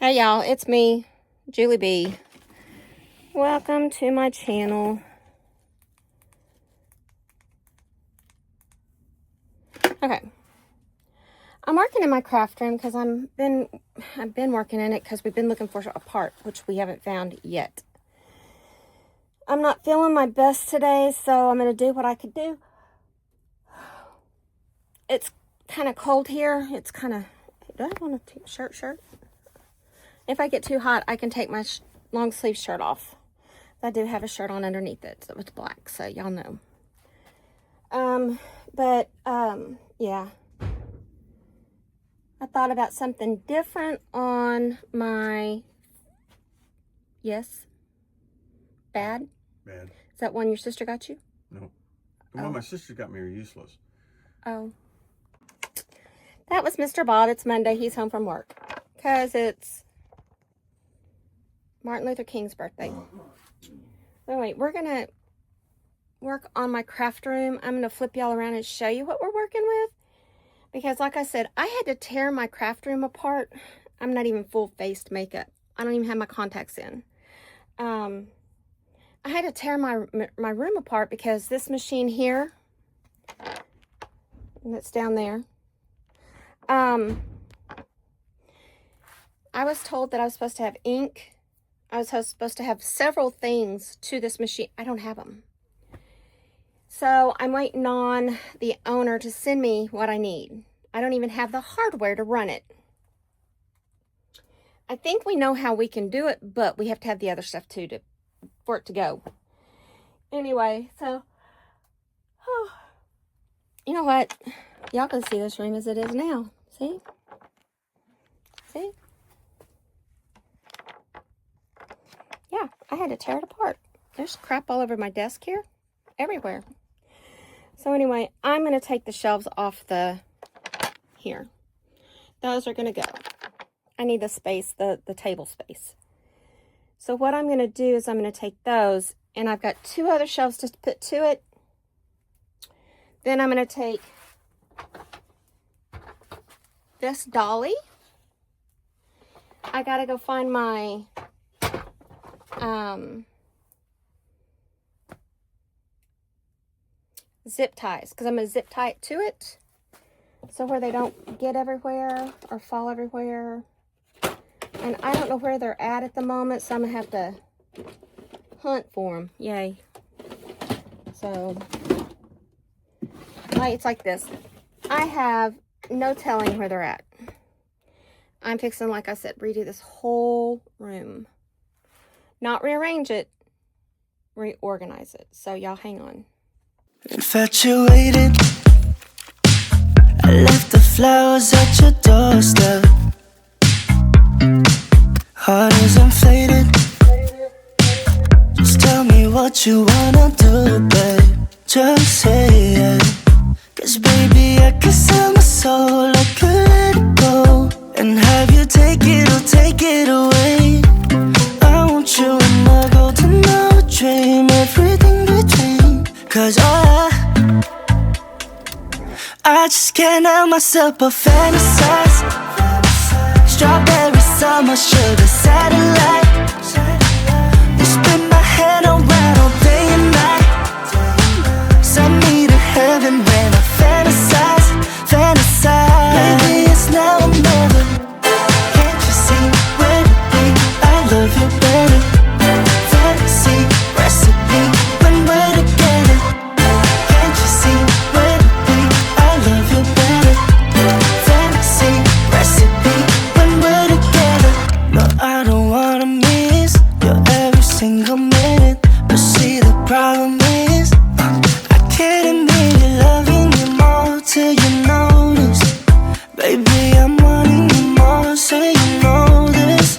Hey y'all, it's me, JulieB. Welcome to my channel. Okay, I'm working in my craft room because I've been working in it because we've been looking for a part, which we haven't found yet. I'm not feeling my best today, so I'm gonna do what I could do. It's kind of cold here. It's kind of. Do I want a shirt? If I get too hot, I can take my long sleeve shirt off. I do have a shirt on underneath it, so it's black, so y'all know. Yeah. I thought about something different on my, yes? Bad? Bad. Is that one your sister got you? No. The one my sister got me are useless. Oh. That was Mr. Bob. It's Monday. He's home from work. Because it's Martin Luther King's birthday. Anyway, we're going to work on my craft room. I'm going to flip y'all around and show you what we're working with. Because like I said, I had to tear my craft room apart. I'm not even full-faced makeup. I don't even have my contacts in. I had to tear my room apart because this machine here, that's down there, I was told that I was supposed to have ink. I was supposed to have several things to this machine. I don't have them. So I'm waiting on the owner to send me what I need. I don't even have the hardware to run it. I think we know how we can do it, but we have to have the other stuff too for it to go. Anyway, so, you know what? Y'all can see this room as it is now. See? See? Yeah, I had to tear it apart. There's crap all over my desk here. Everywhere. So anyway, I'm going to take the shelves off here. Those are going to go. I need the space, the table space. So what I'm going to do is I'm going to take those, and I've got two other shelves to put to it. Then I'm going to take this dolly. I got to go find my zip ties, because I'm going to zip tie it to it so where they don't get everywhere or fall everywhere. And I don't know where they're at the moment, so I'm going to have to hunt for them. Yay. So, it's like this. I have no telling where they're at. I'm fixing, like I said, redo this whole room. Not rearrange it, reorganize it. So y'all hang on. Infatuated, I left the flowers at your doorstep. Heart is inflated. Just tell me what you wanna do, babe. Just say it. 'Cause baby, I can sell my soul, I could let it go and have you take it or take it away. I want you in my golden hour dream, everything between. 'Cause I just can't help myself but fantasize. Strawberry summer, sugar satellite. You spin my head around all day and night. Send me to heaven when I fantasize. Maybe it's now or never. Can't you see where to be? I love you better. Fantasy recipe when we're together. Can't you see where to be? I love you better. Fantasy recipe when we're together. No, I don't wanna miss your every single minute. But see, the problem is I can't admit it, loving you more till you notice. Baby, I'm wanting you more, so you know this.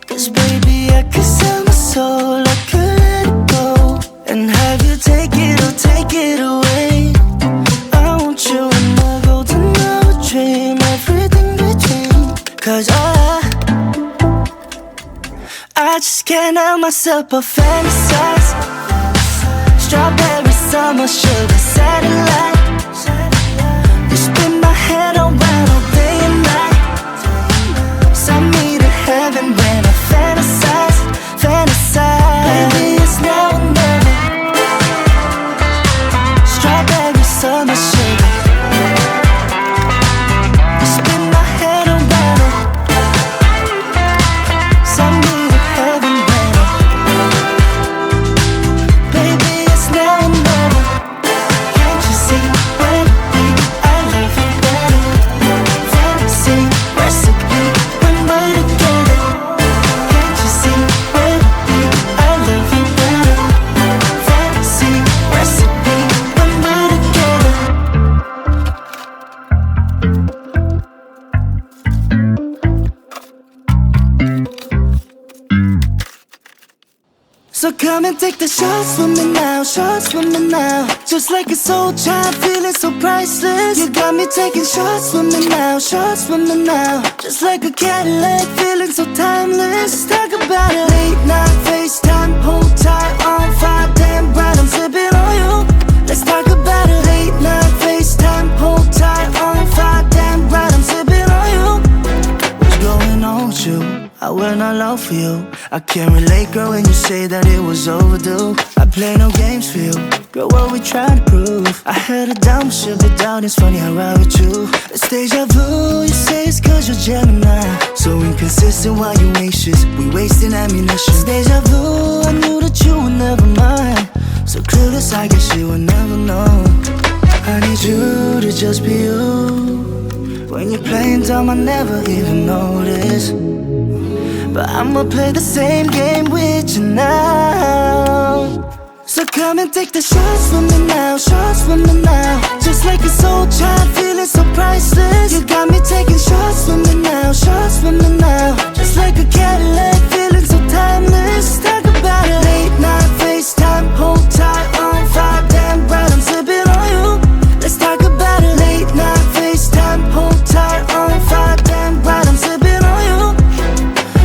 'Cause baby, I could sell my soul, I could let it go and have you take it or take it away. I want you in my golden hour dream, everything between. 'Cause I just can't help myself but fantasize. Strawberry summer, sugar satellite. You spin my head around all day and night. Send me to heaven So come and take the shots with me now, shots with me now. Just like a soul child, feeling so priceless. You got me taking shots with me now, shots with me now. Just like a Cadillac, feeling so timeless. Let's talk about it. Late night FaceTime, hold tight, on fire, damn bright, I'm sipping on you. Let's talk about it. Late night FaceTime, hold tight, on fire, damn bright, I'm sipping on you. What's going on with you? I will not lie for you. I can't relate, girl, when you say that it was overdue. I play no games for you, girl, what we trying to prove? I held it down, should be down, it's funny I ride with you. It's deja vu, you say it's cause you're Gemini. So inconsistent while you anxious, we wasting ammunition. It's deja vu, I knew that you were never mine. So clueless, I guess you would never know. I need you to just be you. When you're playing dumb, I never even notice. But I'ma play the same game with you now. So come and take the shots with me now, shots with me now. Just like a soul child, feeling so priceless. You got me taking shots with me now, shots with me now. Just like a Cadillac, feeling so timeless. Let's talk about it. Late night FaceTime, hold tight, on fire, damn bright, I'm sipping on you. Let's talk about it. Late night FaceTime, hold tight, on fire, damn bright, I'm sipping on you.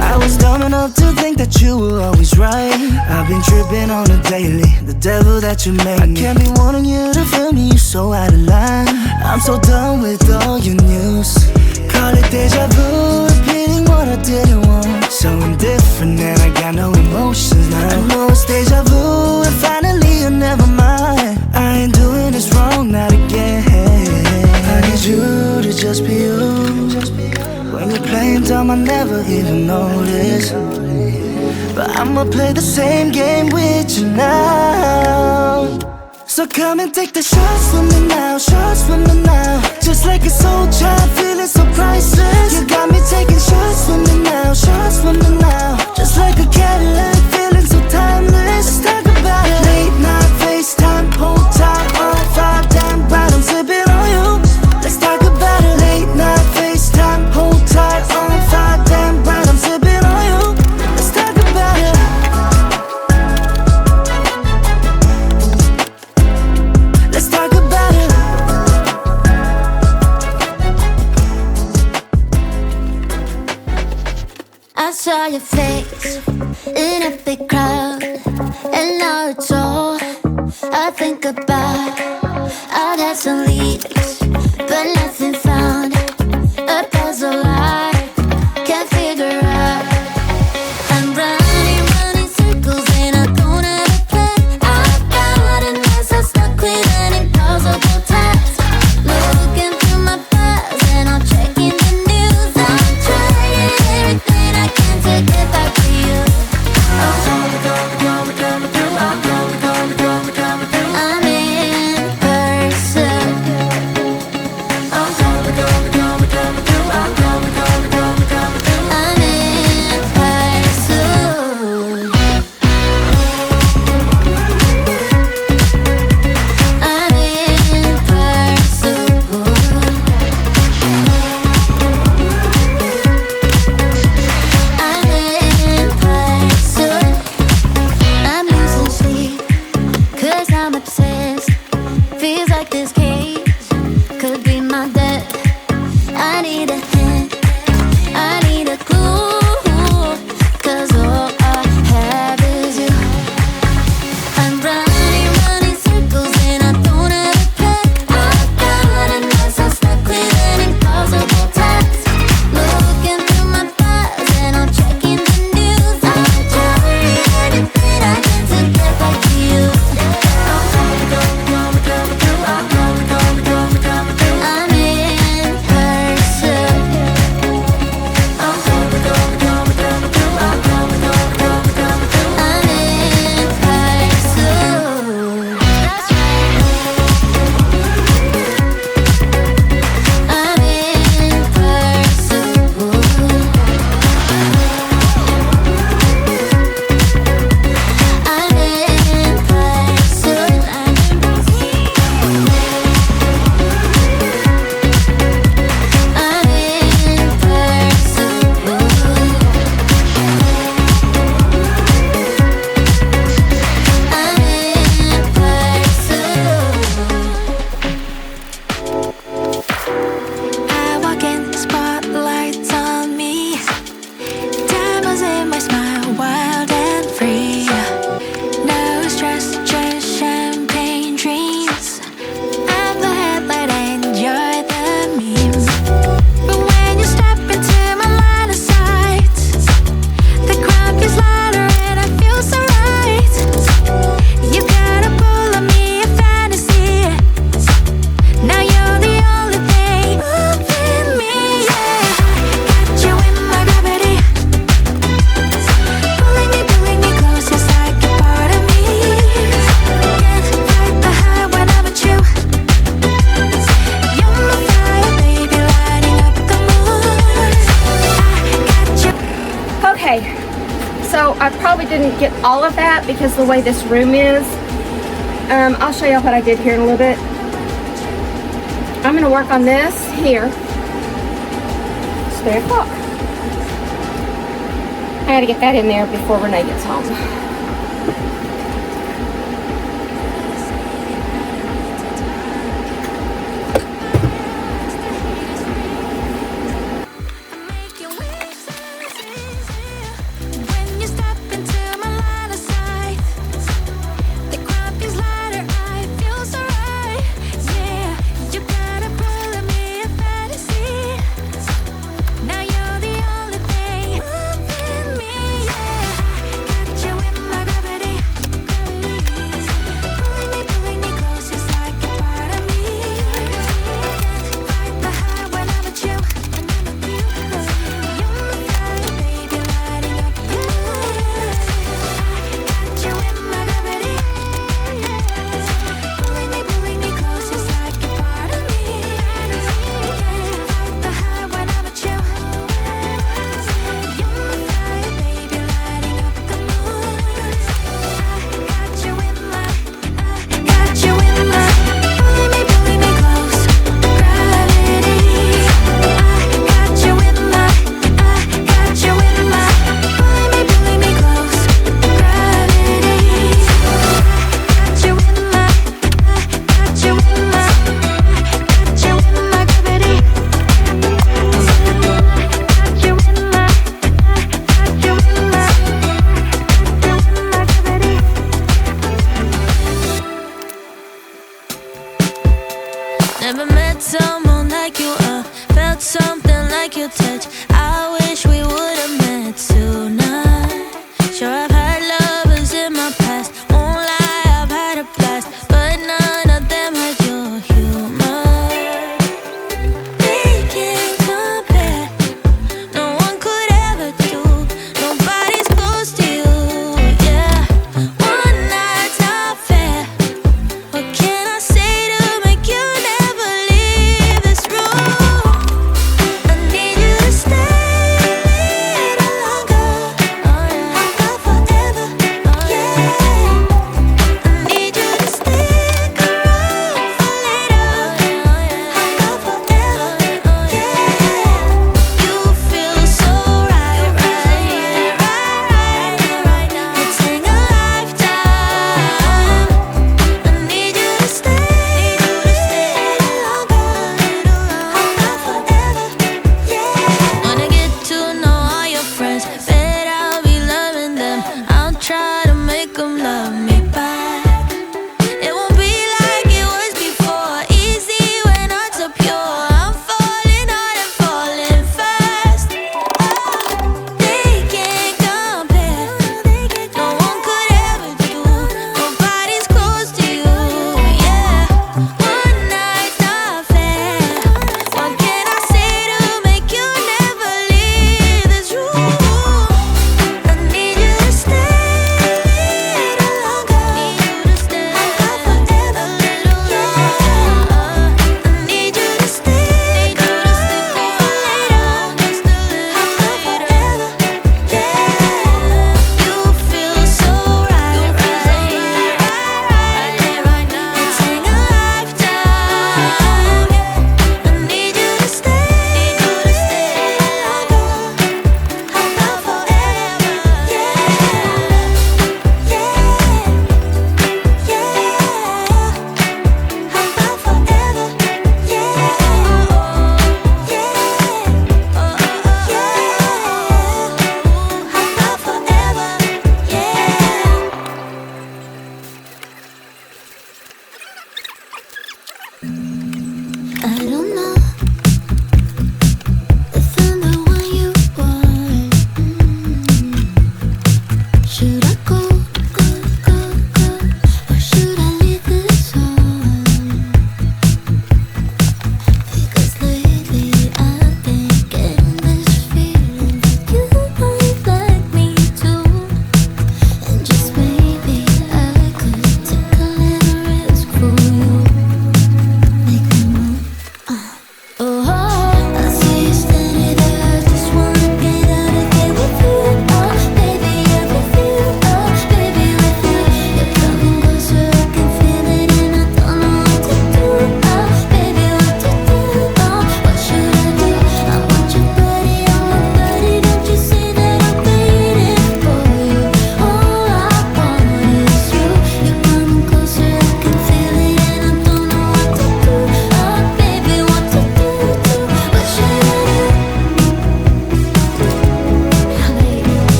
I was dumb enough to think that you were always right. I've been tripping on the daily, the devil that you made me. I can't be wanting you to feel me, you so out of line. I'm so done with all your news. Call it deja vu, repeating what I didn't want. So indifferent and I got no emotions now. I know it's deja vu and finally you're never mine. I ain't doing this wrong, not again. I need you to just be you. When you're playing dumb, I never even notice. But I'ma play the same game with you now. So come and take the shots with me now, shots with me now. Just like a soul child, feeling so priceless. You got me taking shots with me now, shots with me now. Just like a Cadillac, feeling so timeless. Let's talk about it. Late night FaceTime, hold tight, on fire, damn bright, I'm sipping on you. Let's talk about it. Late night FaceTime, hold tight, on fire, damn bright, I'm sipping on you. Let's talk about it. Let's talk about it. I saw your face in a big crowd, and now it's all I think about. I've had some leads, but nothing found. A puzzle I can't figure out. I'm running circles and I don't have a plan. I've got a mess, I'm stuck with an impossible task. Looking through my files and I'm checking the news. I'm trying everything I can to get back to you. I'm in person. So I probably didn't get all of that because the way this room is. I'll show you what I did here in a little bit. I'm going to work on this here. It's 3 o'clock. I got to get that in there before Renee gets home. Now you're the only thing moving me, yeah. Got you in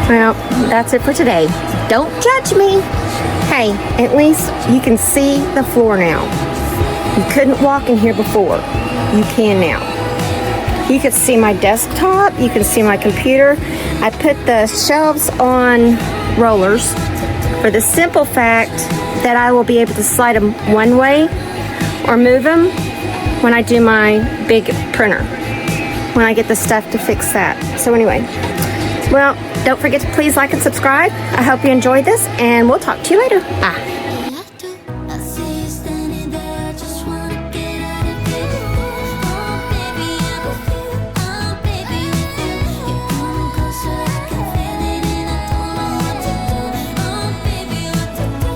Well, that's it for today. Don't judge me. Hey, at least you can see the floor now. You couldn't walk in here before. You can now. You can see my desktop. You can see my computer. I put the shelves on rollers for the simple fact that I will be able to slide them one way or move them when I do my big printer, when I get the stuff to fix that. So anyway, well, don't forget to please like and subscribe. I hope you enjoyed this, and we'll talk to you later. Bye. I see you standing there, I just wanna get out of here. Oh, baby, I'm with you. Oh, baby, with you. You're coming closer, I can feel it, and I don't know what to do. Oh, baby, what to do?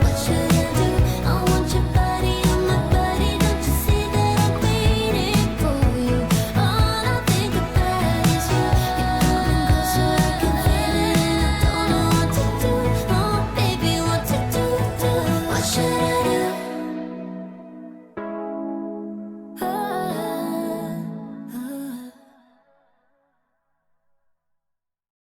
What should I do? I want your body on my body. Don't you see that I'm waiting for you? All I think about is you. You're coming closer, I can feel it, and I don't know what to do. Oh, baby, what to do? What should I do?